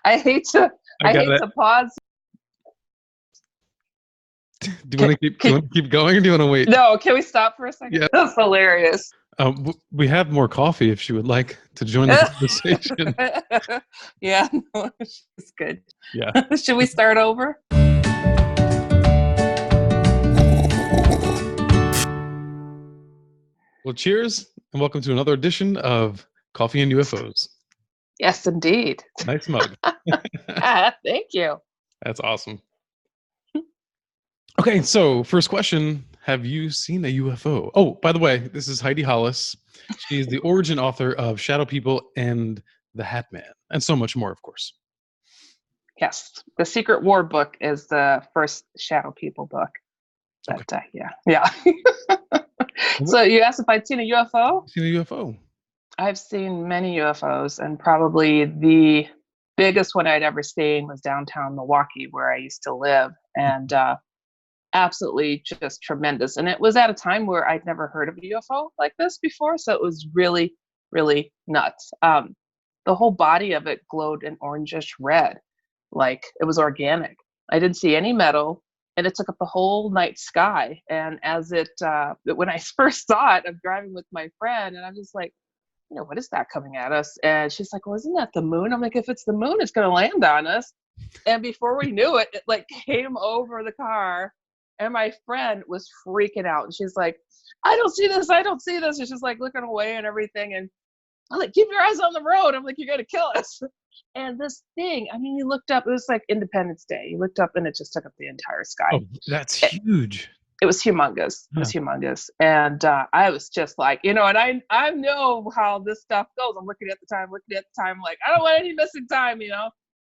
I hate to I I got hate it. to pause. Do you want to keep? Do you want to keep going, or do you want to wait? No, can we stop for a second? Yeah. That's hilarious. We have more coffee if she would like to join the conversation. Yeah, no, it's good. Yeah. Should we start over? Well, cheers, and welcome to another edition of Coffee and UFOs. Yes, indeed. Nice mug. Thank you. That's awesome. Okay, so first question. Have you seen a UFO? Oh, by the way, this is Heidi Hollis. She is the origin author of Shadow People and The Hat Man, and so much more, of course. Yes, the Secret War book is the first Shadow People book. But Okay. yeah. So you asked if I'd seen a UFO? Seen a UFO? I've seen many UFOs, and probably the biggest one I'd ever seen was downtown Milwaukee, where I used to live, and absolutely just tremendous. And it was at a time where I'd never heard of a UFO like this before, so it was really, really nuts. The whole body of it glowed an orangish red, like it was organic. I didn't see any metal, and it took up the whole night sky. And as when I first saw it, I'm driving with my friend, and I'm just like, what is that coming at us? And she's like, well, isn't that the moon? I'm like, if it's the moon, it's going to land on us. And before we knew it, it like came over the car, and my friend was freaking out. And she's like, I don't see this. And she's like looking away and everything. And I'm like, keep your eyes on the road. I'm like, you're going to kill us. And this thing, I mean, you looked up, it was like Independence Day. You looked up and it just took up the entire sky. Oh, that's huge. It was humongous. It was humongous. And I was just like, and I know how this stuff goes. I'm looking at the time, like, I don't want any missing time,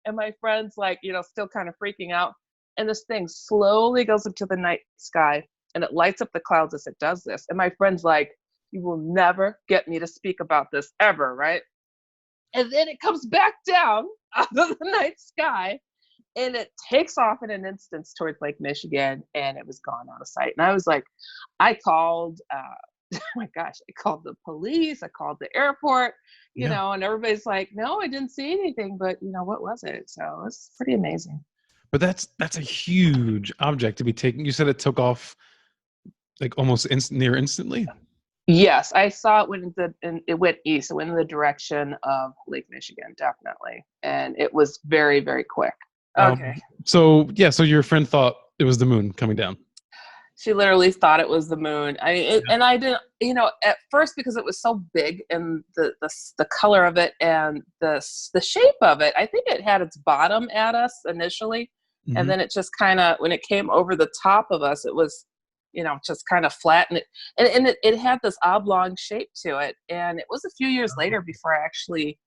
And my friend's like, still kind of freaking out. And this thing slowly goes into the night sky, and it lights up the clouds as it does this. And my friend's like, you will never get me to speak about this ever, right? And then it comes back down out of the night sky, and it takes off in an instant towards Lake Michigan, and it was gone out of sight. And I was like, I called, oh my gosh, I called the police, I called the airport, and everybody's like, no, I didn't see anything, but what was it? So it's pretty amazing. But that's a huge object to be taken. You said it took off like almost near instantly? Yes, I saw it when it went east. It went in the direction of Lake Michigan, definitely. And it was very, very quick. Okay. So your friend thought it was the moon coming down. She literally thought it was the moon. And I didn't, at first, because it was so big and the color of it and the shape of it, I think it had its bottom at us initially. Mm-hmm. And then it just kind of, when it came over the top of us, it was, just kind of flat, and it had this oblong shape to it. And it was a few years later before I actually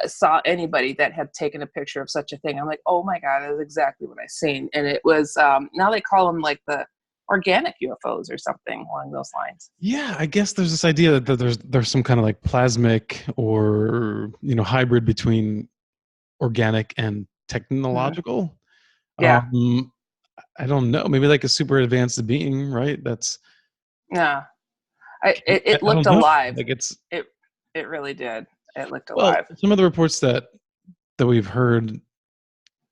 saw anybody that had taken a picture of such a thing. I'm like, oh my God, that's exactly what I seen. And it was, now they call them like the organic UFOs or something along those lines. Yeah, I guess there's this idea that there's some kind of like plasmic or hybrid between organic and technological. Mm-hmm. Yeah. I don't know. Maybe like a super advanced being, right? That's it looked alive. Like it really did. It looked alive. Some of the reports that we've heard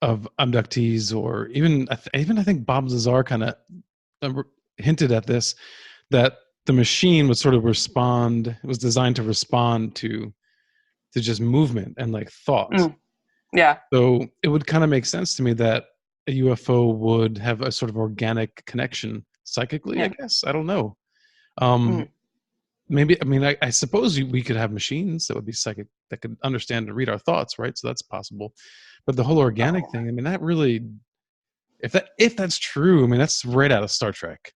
of abductees, or even I think Bob Lazar kind of hinted at this, that the machine would sort of respond. It was designed to respond to just movement and like thoughts. Yeah. So it would kind of make sense to me that a UFO would have a sort of organic connection psychically, I guess. I don't know. Maybe, I suppose we could have machines that would be psychic, that could understand and read our thoughts, right? So that's possible. But the whole organic thing, that really, if that's true, that's right out of Star Trek.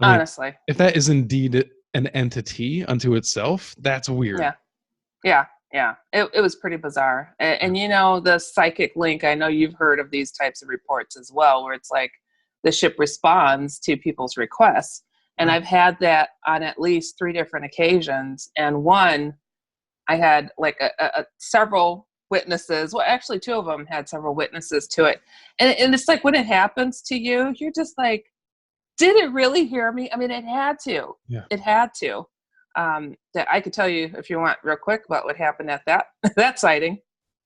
Honestly. If that is indeed an entity unto itself, that's weird. Yeah. It was pretty bizarre. And the psychic link, I know you've heard of these types of reports as well, where it's like the ship responds to people's requests. And I've had that on at least 3 different occasions. And one, I had like several witnesses. Well, actually 2 of them had several witnesses to it. And it's like when it happens to you, you're just like, did it really hear me? It had to. Yeah. It had to. that I could tell you if you want real quick about what happened at that that sighting.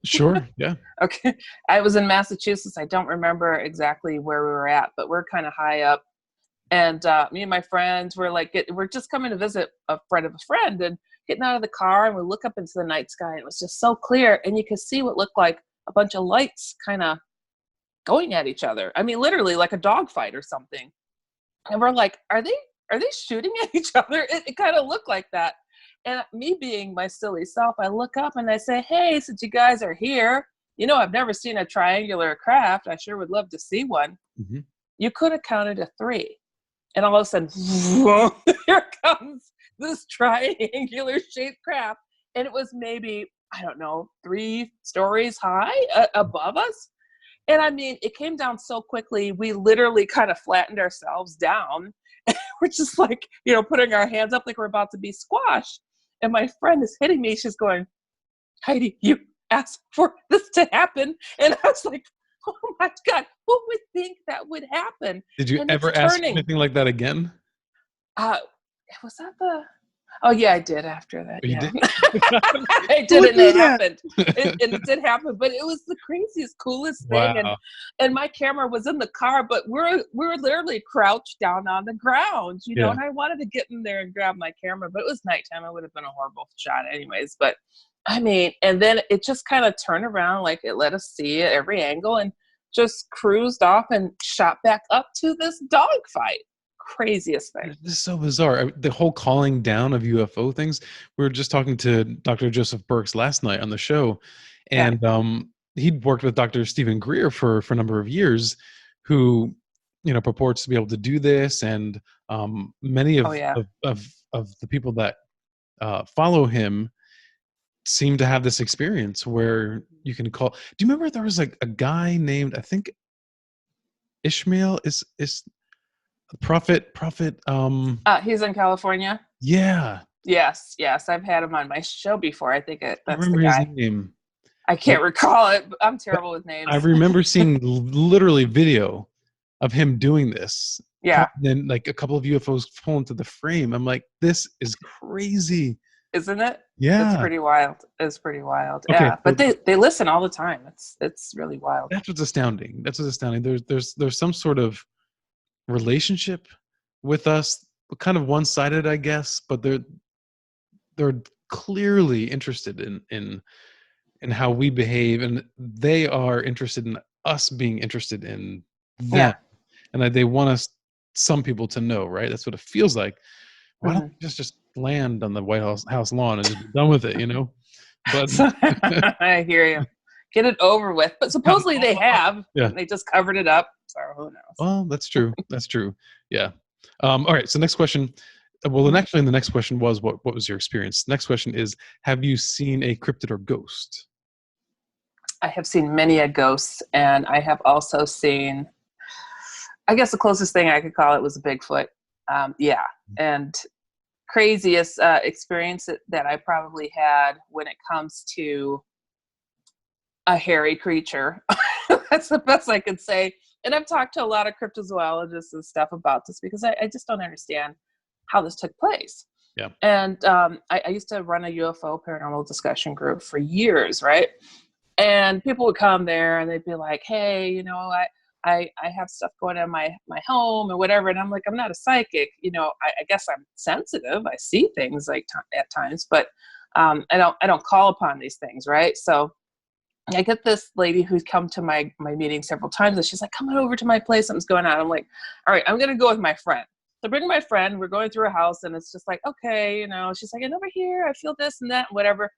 Sure. Yeah. Okay. I was in Massachusetts. I don't remember exactly where we were at, but we're kind of high up. And me and my friends were like, we're just coming to visit a friend of a friend and getting out of the car. And we look up into the night sky and it was just so clear. And you could see what looked like a bunch of lights kind of going at each other. I mean, literally like a dogfight or something. And we're like, are they shooting at each other? It kind of looked like that. And me being my silly self, I look up and I say, hey, since you guys are here, I've never seen a triangular craft. I sure would love to see one. Mm-hmm. You could have counted to 3. And all of a sudden, whoa, here comes this triangular shaped craft. And it was maybe, I don't know, 3 stories high above us. And I mean, it came down so quickly, we literally kind of flattened ourselves down. We're just like, putting our hands up like we're about to be squashed. And my friend is hitting me. She's going, Heidi, you asked for this to happen. And I was like, oh my God, who would think that would happen? Did you and ever ask anything like that again? Was that the... Oh yeah, I did after that. You Yeah. did? I did, and it happened. And it did happen, but it was the craziest, coolest thing. Wow. And my camera was in the car, but we're literally crouched down on the ground, Yeah. and I wanted to get in there and grab my camera, but it was nighttime. It would have been a horrible shot anyways. But I mean, and then it just kind of turned around, like it let us see at every angle and just cruised off and shot back up to this dogfight. Craziest thing. This is so bizarre. The whole calling down of UFO things. We were just talking to Dr. Joseph Burks last night on the show, and he'd worked with Dr. Stephen Greer for a number of years, who purports to be able to do this, and many of the people that follow him seem to have this experience where you can call. Do you remember there was like a guy named, I think, Ishmael is Prophet. He's in California. Yeah. Yes. I've had him on my show before. I think that's I remember the guy. his name. I can't recall it. But I'm terrible with names. I remember seeing literally video of him doing this. Yeah. Then like a couple of UFOs fall into the frame. I'm like, this is crazy. Isn't it? Yeah. It's pretty wild. Okay, Yeah. But they listen all the time. It's really wild. That's what's astounding. There's some sort of relationship with us, kind of one-sided, I guess, but they're clearly interested in how we behave, and they are interested in us being interested in them. Yeah. And they want some people to know, right? That's what it feels like. Why don't we just land on the White House lawn and just be done with it, But I hear you. Get it over with. But supposedly they have. Yeah. They just covered it up. So who knows? Well, that's true. That's true. Yeah. All right. So next question. Well, and actually, the next question was, what was your experience? Next question is, have you seen a cryptid or ghost? I have seen many a ghost, and I have also seen, I guess the closest thing I could call it was a Bigfoot. Yeah. And craziest experience that I probably had when it comes to a hairy creature. That's the best I could say. And I've talked to a lot of cryptozoologists and stuff about this because I just don't understand how this took place. Yeah. And I used to run a UFO paranormal discussion group for years, right? And people would come there and they'd be like, hey, I have stuff going on in my home and whatever. And I'm like, I'm not a psychic. I guess I'm sensitive. I see things like at times, but I don't call upon these things, right? So I get this lady who's come to my meeting several times, and she's like, come on over to my place. Something's going on. I'm like, all right, I'm going to go with my friend. So bring my friend. We're going through her house, and it's just like, okay, she's like, and over here, I feel this and that, and whatever.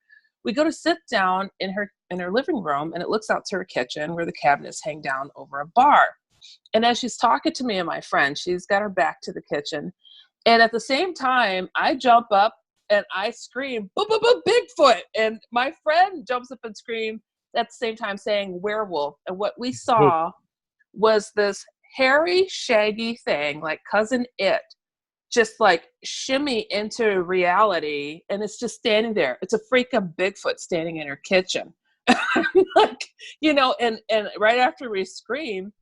We go to sit down in her living room, and it looks out to her kitchen where the cabinets hang down over a bar. And as she's talking to me and my friend, she's got her back to the kitchen. And at the same time, I jump up and I scream, boo, boo, boo, Bigfoot. And my friend jumps up and screams at the same time saying werewolf. And what we saw was this hairy, shaggy thing, like Cousin It, just like shimmy into reality. And it's just standing there. It's a freaking Bigfoot standing in her kitchen. Like, and right after we scream,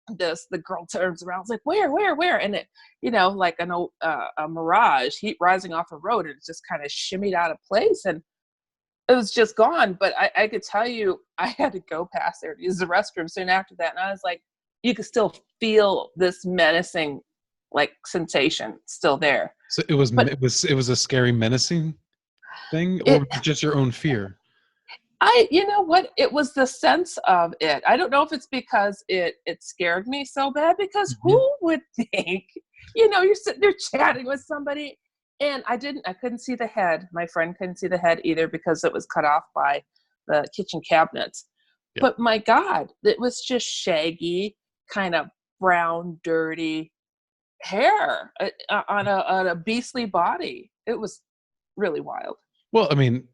the girl turns around, it's like, where? And it, like a mirage, heat rising off a road, and it just kind of shimmied out of place, and it was just gone. But I could tell you, I had to go past there to use the restroom soon after that, and I was like, you could still feel this menacing, like, sensation still there. So it was But a scary, menacing thing, or it, just your own fear? you know what? It was the sense of it. I don't know if it's because it scared me so bad, because Mhm. who would think, you're sitting there chatting with somebody, and I couldn't see the head. My friend couldn't see the head either because it was cut off by the kitchen cabinets. Yeah. But my God, it was just shaggy, kind of brown, dirty hair on a beastly body. It was really wild. Well, I mean,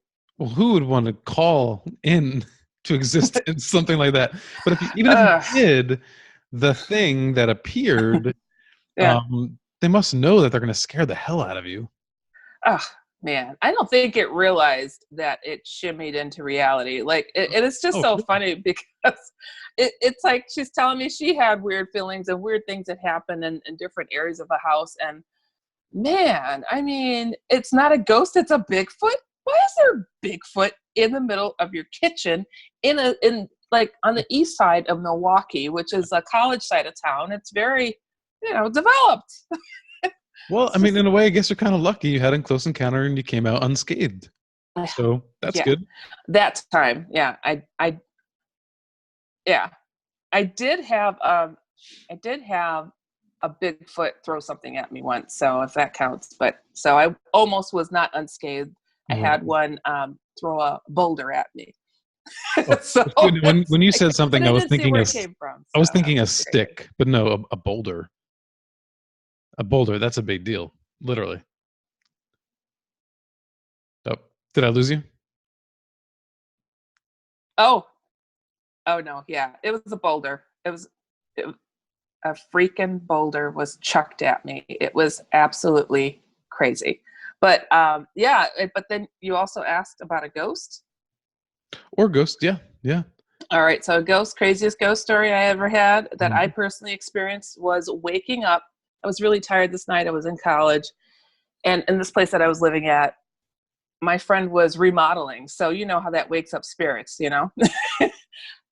who would want to call in to exist in something like that? But even if you Ugh, did, the thing that appeared, yeah. they must know that they're going to scare the hell out of you. Oh man, I don't think it realized that it shimmied into reality. Like it's just Oh, so sure. funny because it's like she's telling me she had weird feelings and weird things that happened in different areas of the house. And man, I mean, it's not a ghost, it's a Bigfoot. Why is there Bigfoot in the middle of your kitchen in like on the east side of Milwaukee, which is a college side of town? It's very, developed. Well, I It's mean, just, in a way, I guess you're kind of lucky. You had a close encounter and you came out unscathed. So that's yeah, good. that time. Yeah. Yeah. I did have a Bigfoot throw something at me once, so if that counts. But so I almost was not unscathed. I Right. had one throw a boulder at me. Oh, So it's good. it's When you like, said but something, I didn't see where it came from. I So was that thinking a was scary. stick, but no, a boulder. A boulder, that's a big deal. Literally. Oh, did I lose you? Oh, oh no, yeah, it was a boulder. It, a freaking boulder was chucked at me. It was absolutely crazy. But yeah, but then you also asked about a ghost. Or ghost, yeah. Yeah. All right, so craziest ghost story I ever had that I Mhm. personally experienced was waking up. I was really tired this night. I was in college, and in this place that I was living at, my friend was remodeling. So you know how that wakes up spirits.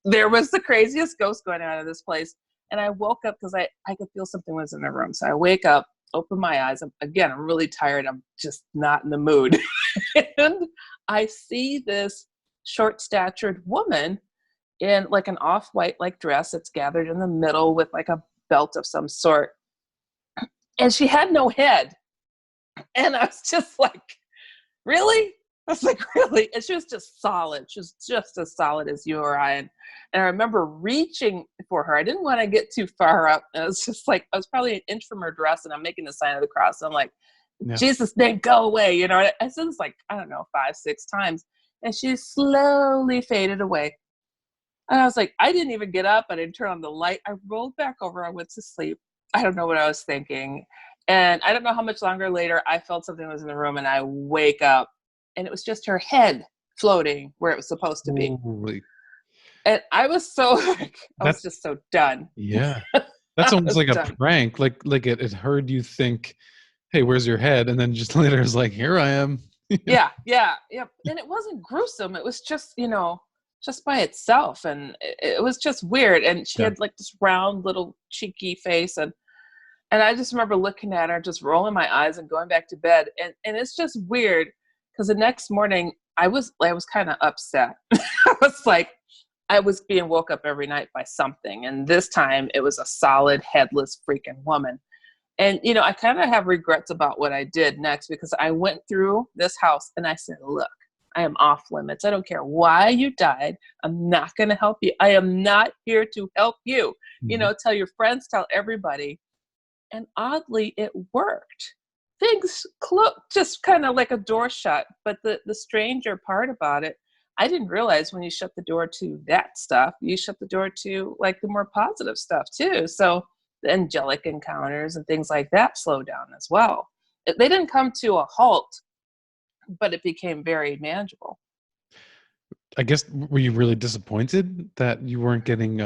There was the craziest ghost going out of this place. And I woke up because I could feel something was in the room. So I wake up, open my eyes. I'm really tired. I'm just not in the mood. And I see this short statured woman in like an off-white like dress that's gathered in the middle with like a belt of some sort. And she had no head. And I was just like, really? I was like, really? And she was just solid. She was just as solid as you or I. And I remember reaching for her. I didn't want to get too far up. And it was just like, I was probably an inch from her dress, and I'm making the sign of the cross. And I'm like, Yeah. Jesus' name, go away. I said this like, I don't know, 5-6 times. And she slowly faded away. And I was like, I didn't even get up. I didn't turn on the light. I rolled back over. I went to sleep. I don't know what I was thinking. And I don't know how much longer later I felt something was in the room, and I wake up and it was just her head floating where it was supposed to be. Holy. And I was so like, I was That's just so done. yeah. That's I almost was like a done. prank. Like it heard you think, "Hey, where's your head?" And then just later is like, "Here I am." Yeah. And it wasn't gruesome. It was just, just by itself. And it was just weird. And she Yeah. had like this round little cheeky face. And I just remember looking at her, just rolling my eyes and going back to bed. And it's just weird because the next morning I was kind of upset. I was like, I was being woke up every night by something. And this time it was a solid headless freaking woman. And, I kind of have regrets about what I did next, because I went through this house and I said, look, I am off limits. I don't care why you died. I'm not going to help you. I am not here to help you. Mhm. Tell your friends, tell everybody. And oddly, it worked. Things just kind of like a door shut. But the stranger part about it, I didn't realize when you shut the door to that stuff, you shut the door to like the more positive stuff too. So the angelic encounters and things like that slow down as well. They didn't come to a halt, but it became very manageable. I guess, were you really disappointed that you weren't getting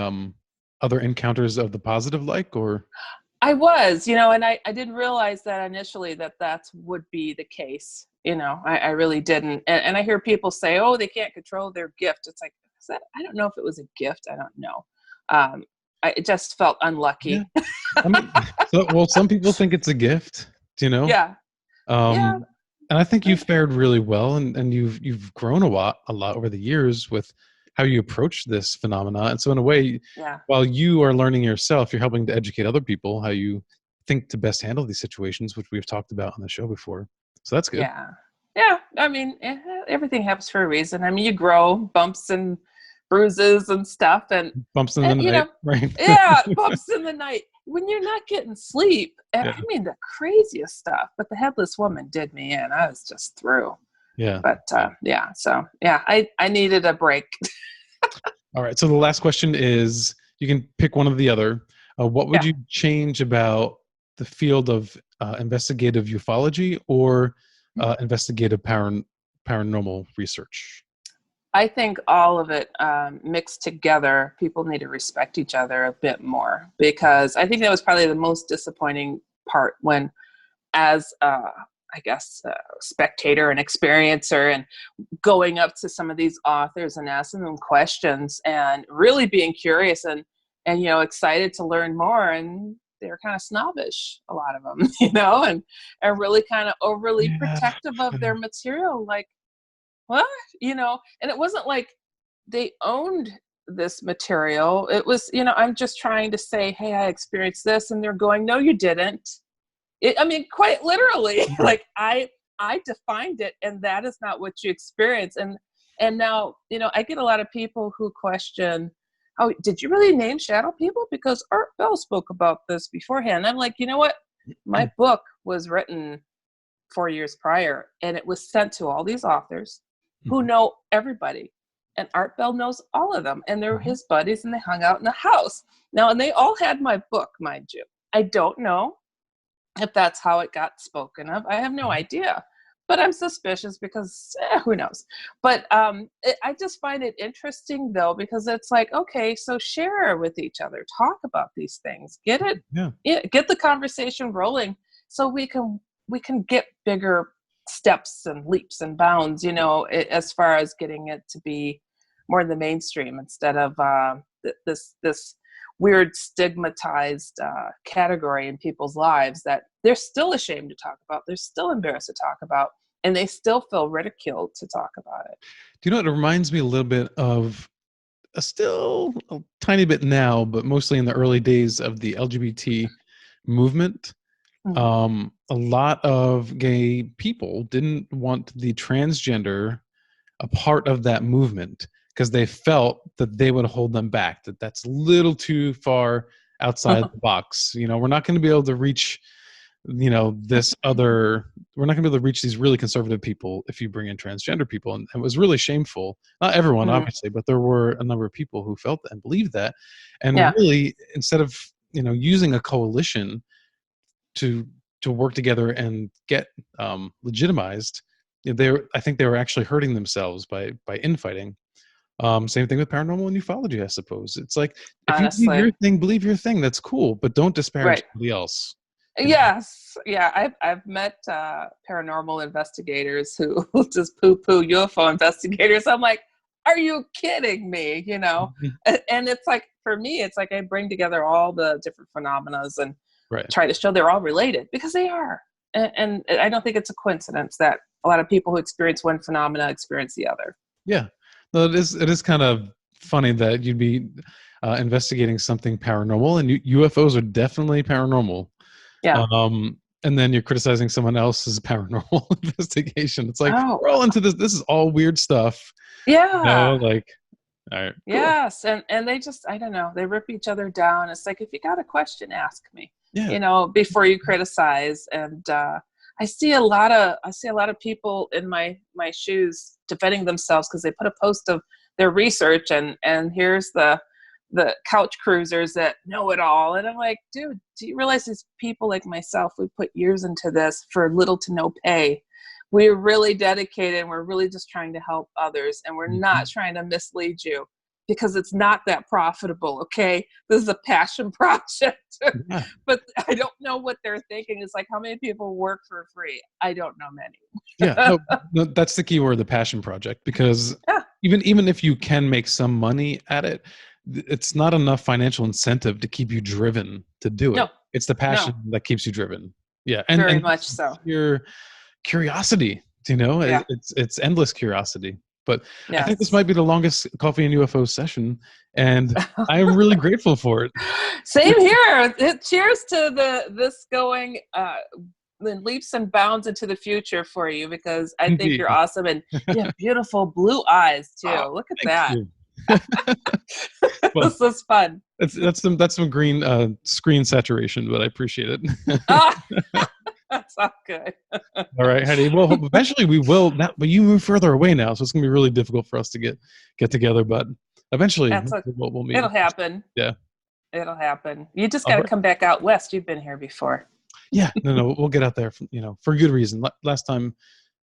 other encounters of the positive like, or? I was, and I didn't realize that initially that would be the case. I really didn't. And I hear people say, oh, they can't control their gift. It's like, I don't know if it was a gift. I don't know. It just felt Yeah. unlucky. I mean, well, some people think it's a gift, Yeah. Yeah. Um, and I think you've fared really well, and you've grown a lot over the years with how you approach this phenomena. And so in a way, Yeah. while you are learning yourself, you're helping to educate other people how you think to best handle these situations, which we've talked about on the show before. So that's good. Yeah. Yeah. I mean, everything happens for a reason. I mean, you grow, bumps and bruises and stuff. And, Bumps in the night, right? yeah, bumps in the night when you're not getting sleep. And Yeah. I mean, the craziest stuff. But the headless woman did me in. I was just through. Yeah. But yeah. So, yeah, I needed a break. All right. So the last question is, you can pick one or the other. What would you change about the field of investigative ufology or investigative paranormal research? I think all of it mixed together, people need to respect each other a bit more, because I think that was probably the most disappointing part when, as I guess, spectator and experiencer, and going up to some of these authors and asking them questions and really being curious and excited to learn more, and they're kind of snobbish, a lot of them, and really kind of overly protective of their material, like, what? And it wasn't like they owned this material. It was, I'm just trying to say, hey, I experienced this, and they're going, no, you didn't. I mean, quite literally, like I defined it, and that is not what you experience. And now, I get a lot of people who question, oh, did you really name shadow people? Because Art Bell spoke about this beforehand. I'm like, you know what? My book was written 4 years prior, and it was sent to all these authors who know everybody. And Art Bell knows all of them, and they're his buddies, and they hung out in the house. Now, and they all had my book, mind you. I don't know if that's how it got spoken of. I have no idea, but I'm suspicious because who knows? But I just find it interesting, though, because it's like, okay, so share with each other, talk about these things, get the conversation rolling, so we can get bigger steps and leaps and bounds, as far as getting it to be more in the mainstream, instead of this weird stigmatized category in people's lives that they're still ashamed to talk about, they're still embarrassed to talk about, and they still feel ridiculed to talk about it. Do you know, it reminds me a little bit of still a tiny bit now, but mostly in the early days of the LGBT movement. A lot of gay people didn't want the transgender a part of that movement because they felt that they would hold them back, that's a little too far outside the box. We're not going to be able to reach, this other, we're not going to be able to reach these really conservative people if you bring in transgender people. And it was really shameful. Not everyone, obviously, but there were a number of people who felt that and believed that. And really, instead of, using a coalition to work together and get legitimized, I think they were actually hurting themselves by infighting. Same thing with paranormal and ufology, I suppose. It's like, if Honestly, you believe your thing, believe your thing. That's cool, but don't disparage somebody else. Yes. Yeah. I've met paranormal investigators who just poo-poo UFO investigators. I'm like, are you kidding me? And it's like, for me, it's like I bring together all the different phenomena and try to show they're all related, because they are. And I don't think it's a coincidence that a lot of people who experience one phenomena experience the other. Yeah. No, it is kind of funny that you'd be investigating something paranormal, and UFOs are definitely paranormal. Yeah. And then you're criticizing someone else's paranormal investigation. It's like, we're all into this. This is all weird stuff. Yeah. Like, all right. Cool. Yes. And they just, I don't know, they rip each other down. It's like, if you got a question, ask me, before you criticize. And I see a lot of people in my shoes defending themselves because they put a post of their research, and here's the couch cruisers that know it all. And I'm like, dude, do you realize these people like myself, we put years into this for little to no pay. We're really dedicated, and we're really just trying to help others, and we're not trying to mislead you. because it's not that profitable. Okay. This is a passion project, Yeah. but I don't know what they're thinking. It's like, how many people work for free? I don't know many. Yeah, no, that's the key word, the passion project, because Yeah. even if you can make some money at it, it's not enough financial incentive to keep you driven to do No, it. It's the passion no, that keeps you driven. Yeah, very and much so. your curiosity, Yeah. it's endless curiosity. But I think this Yes. might be the longest Coffee and UFO session, and I am really grateful for it. Same here. Cheers to this going in leaps and bounds into the future for you, because I think Indeed. you're awesome, and you have beautiful blue eyes too. Oh, Look at thank that. you. Well, This is fun. that's some green screen saturation, but I appreciate it. Ah, that's all good. All right, Heidi. Well, eventually we will. Now, but you move further away now, so it's gonna be really difficult for us to get together. But eventually, we'll meet. It'll happen. Yeah. It'll happen. You just All got to right. come back out west. You've been here before. Yeah. No. We'll get out there. For good reason. Last time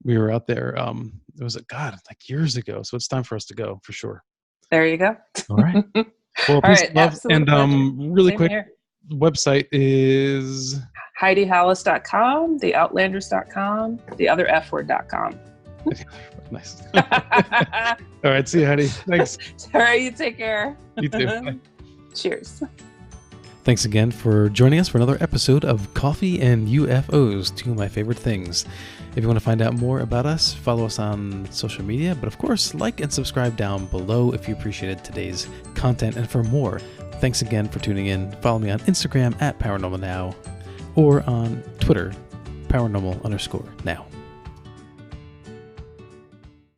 we were out there, it was like years ago. So it's time for us to go for sure. There you go. All right. Well, All peace right. and love. Absolute And pleasure. really Same quick, here. website is HeidiHollis.com, theoutlanders.com, theotherfword.com. nice. All right. See you, Heidi. Thanks. All right. You take care. You too. Bye. Cheers. Thanks again for joining us for another episode of Coffee and UFOs, two of my favorite things. If you want to find out more about us, follow us on social media, but of course, like and subscribe down below if you appreciated today's content. And for more, thanks again for tuning in. Follow me on Instagram @ParanormalNow or on Twitter, paranormal_now.